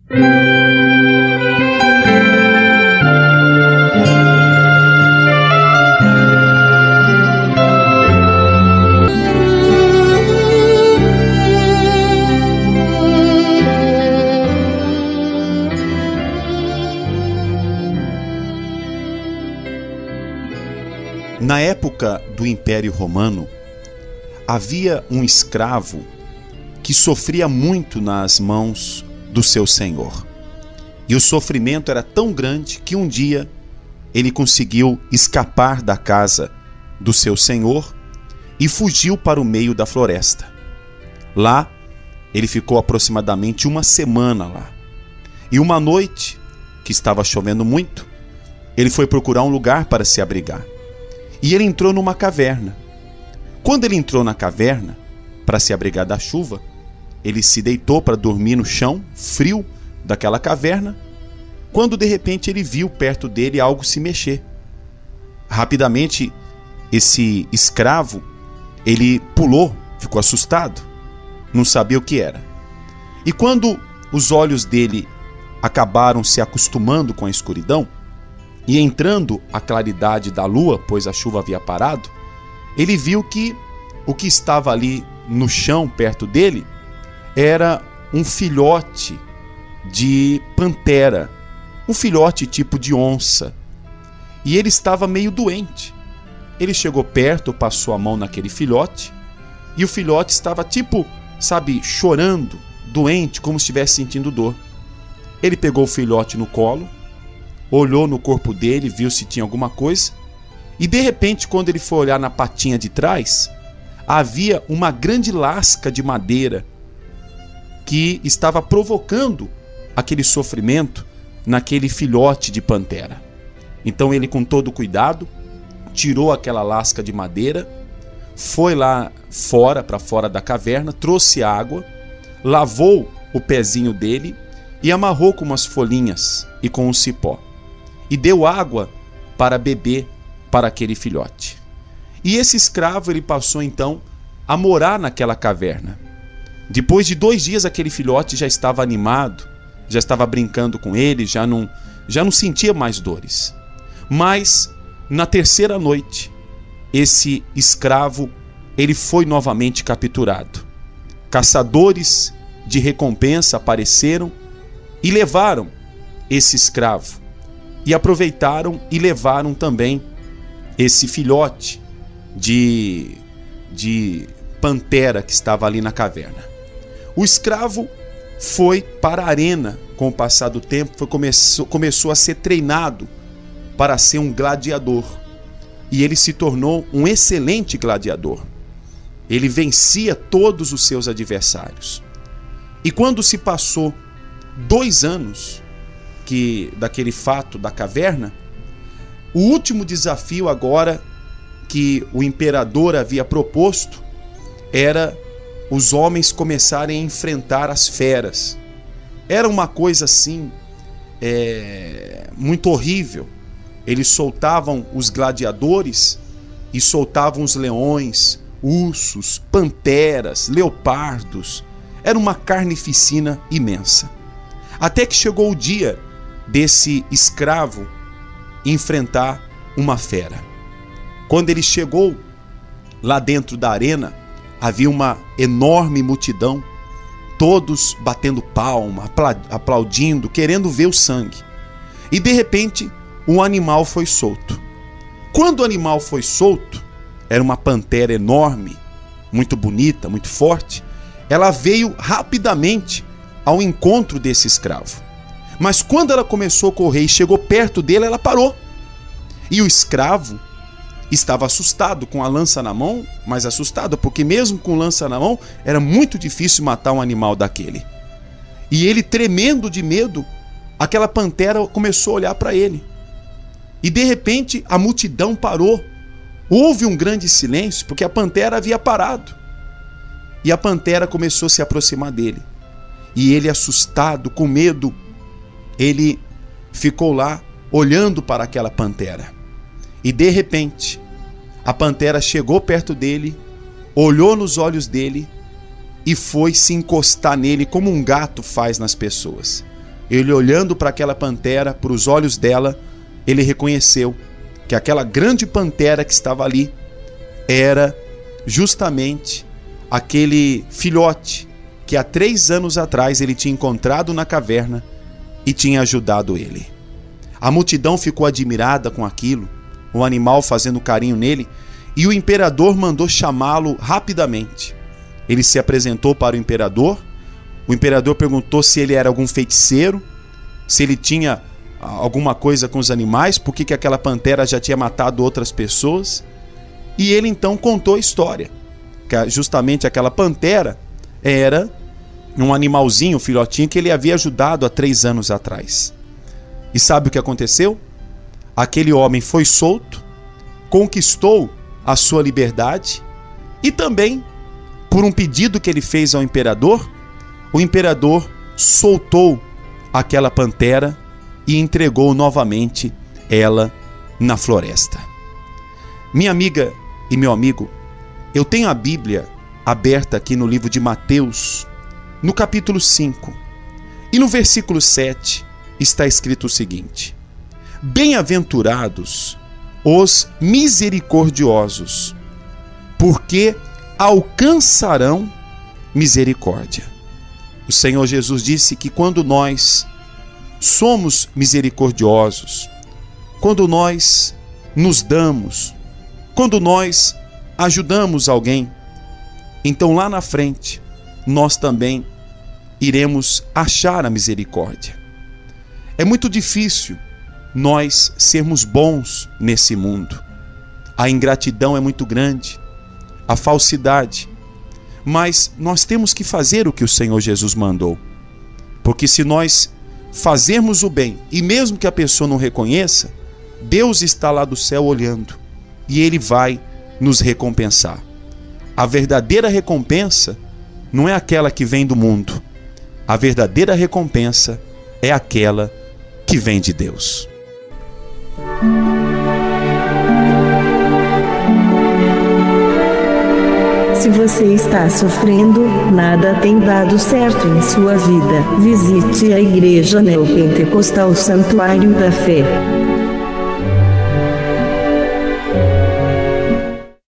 Na época do Império Romano, havia um escravo que sofria muito nas mãos do seu senhor. E o sofrimento era tão grande que um dia ele conseguiu escapar da casa do seu senhor e fugiu para o meio da floresta. Lá, ele ficou aproximadamente uma semana lá. E uma noite, que estava chovendo muito, ele foi procurar um lugar para se abrigar. E ele entrou numa caverna. Quando ele entrou na caverna, para se abrigar da chuva, ele se deitou para dormir no chão, frio daquela caverna, quando de repente ele viu perto dele algo se mexer. Rapidamente, esse escravo, ele pulou, ficou assustado, não sabia o que era. E quando os olhos dele acabaram se acostumando com a escuridão, e entrando a claridade da lua, pois a chuva havia parado, ele viu que o que estava ali no chão perto dele era um filhote de pantera, um filhote tipo de onça. E ele estava meio doente. Ele chegou perto, passou a mão naquele filhote, e o filhote estava tipo, chorando, doente, como se estivesse sentindo dor. Ele pegou o filhote no colo, olhou no corpo dele, viu se tinha alguma coisa, e de repente, quando ele foi olhar na patinha de trás, havia uma grande lasca de madeira que estava provocando aquele sofrimento naquele filhote de pantera. Então ele, com todo cuidado, tirou aquela lasca de madeira, foi lá fora, para fora da caverna, trouxe água, lavou o pezinho dele e amarrou com umas folhinhas e com um cipó. E deu água para beber para aquele filhote. E esse escravo, ele passou então a morar naquela caverna. Depois de 2 dias, aquele filhote já estava animado, já estava brincando com ele, já não sentia mais dores. Mas na 3ª noite, esse escravo, ele foi novamente capturado. Caçadores de recompensa apareceram e levaram esse escravo. E aproveitaram e levaram também esse filhote de pantera que estava ali na caverna. O escravo foi para a arena com o passar do tempo, começou a ser treinado para ser um gladiador. E ele se tornou um excelente gladiador. Ele vencia todos os seus adversários. E quando se passou 2 anos daquele fato da caverna, o último desafio agora que o imperador havia proposto era os homens começarem a enfrentar as feras. Era uma coisa assim, muito horrível. Eles soltavam os gladiadores e soltavam os leões, ursos, panteras, leopardos. Era uma carnificina imensa. Até que chegou o dia desse escravo enfrentar uma fera. Quando ele chegou lá dentro da arena, havia uma enorme multidão, todos batendo palma, aplaudindo, querendo ver o sangue. E de repente, um animal foi solto. Quando o animal foi solto, era uma pantera enorme, muito bonita, muito forte. Ela veio rapidamente ao encontro desse escravo. Mas quando ela começou a correr e chegou perto dele, ela parou. E o escravo estava assustado, com a lança na mão, mas assustado, porque mesmo com lança na mão, era muito difícil matar um animal daquele. E ele, tremendo de medo, aquela pantera começou a olhar para ele. E de repente a multidão parou. Houve um grande silêncio, porque a pantera havia parado. E a pantera começou a se aproximar dele. E ele, assustado, com medo, ele ficou lá olhando para aquela pantera. E de repente, a pantera chegou perto dele, olhou nos olhos dele e foi se encostar nele como um gato faz nas pessoas. ele olhando para aquela pantera, para os olhos dela, ele reconheceu que aquela grande pantera que estava ali era justamente aquele filhote que há 3 anos atrás ele tinha encontrado na caverna e tinha ajudado ele. A multidão ficou admirada com aquilo, o animal fazendo carinho nele, e o imperador mandou chamá-lo rapidamente. Ele se apresentou para o imperador perguntou se ele era algum feiticeiro, se ele tinha alguma coisa com os animais, por que aquela pantera já tinha matado outras pessoas. E ele então contou a história, que justamente aquela pantera era um animalzinho, um filhotinho que ele havia ajudado há 3 anos atrás. E sabe o que aconteceu? Aquele homem foi solto, conquistou a sua liberdade e também, por um pedido que ele fez ao imperador, o imperador soltou aquela pantera e entregou novamente ela na floresta. Minha amiga e meu amigo, eu tenho a Bíblia aberta aqui no livro de Mateus, no capítulo 5, e no versículo 7 está escrito o seguinte: bem-aventurados os misericordiosos, porque alcançarão misericórdia. O Senhor Jesus disse que quando nós somos misericordiosos, quando nós nos damos, quando nós ajudamos alguém, então lá na frente nós também iremos achar a misericórdia. É muito difícil nós sermos bons nesse mundo. A ingratidão é muito grande, a falsidade. Mas nós temos que fazer o que o Senhor Jesus mandou. Porque se nós fazermos o bem, e mesmo que a pessoa não reconheça, Deus está lá do céu olhando, e Ele vai nos recompensar. A verdadeira recompensa não é aquela que vem do mundo. A verdadeira recompensa é aquela que vem de Deus. Se você está sofrendo, nada tem dado certo em sua vida, visite a Igreja Neopentecostal Santuário da Fé.